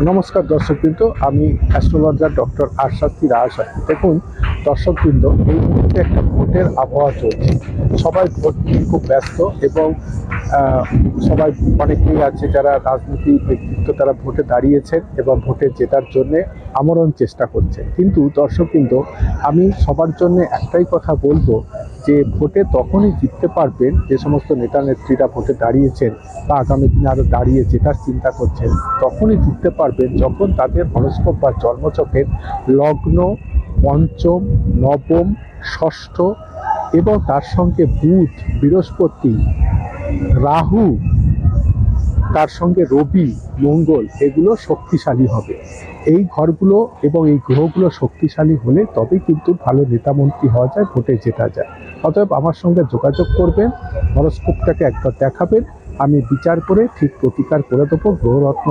নমস্কার দর্শকবৃন্দ, আমি অ্যাস্ট্রোলজার ডক্টর আশাস্তি রায়। দেখুন দর্শকবৃন্দ, এই মুহূর্তে একটা ভোটের আবহাওয়া চলছে। সবাই ভোট নিয়ে খুব ব্যস্ত এবং সবাই অনেকেই আছে যারা রাজনীতি ব্যক্তিত্ব, তারা ভোটে দাঁড়িয়েছেন এবং ভোটে জেতার জন্যে আমরণ চেষ্টা করছে। কিন্তু দর্শকবৃন্দ, আমি সবার জন্য একটাই কথা বলবো যে ভোটে তখনই জিততে পারবেন যে সমস্ত নেতা নেত্রীরা ভোটে দাঁড়িয়েছেন বা আগামী দিনে আরও দাঁড়িয়ে জেতার চিন্তা করছেন, তখনই জিততে পারবেন যখন তাদের হরোস্কোপ বা জন্মছকের লগ্ন, পঞ্চম, নবম, ষষ্ঠ এবং তার সঙ্গে বুধ, বৃহস্পতি, রাহু, তার সঙ্গে রবি, মঙ্গল এগুলো শক্তিশালী হবে। এই ঘরগুলো এবং এই গ্রহগুলো শক্তিশালী হলে তবেই কিন্তু ভালো নেতামন্ত্রী হওয়া যায়, ভোটে জেতা যায়। অতএব আমার সঙ্গে যোগাযোগ করবেন, হরোস্কোপটাকে একবার দেখাবেন, আমি বিচার করে ঠিক প্রতিকার করে দেবো। গ্রহরত্ন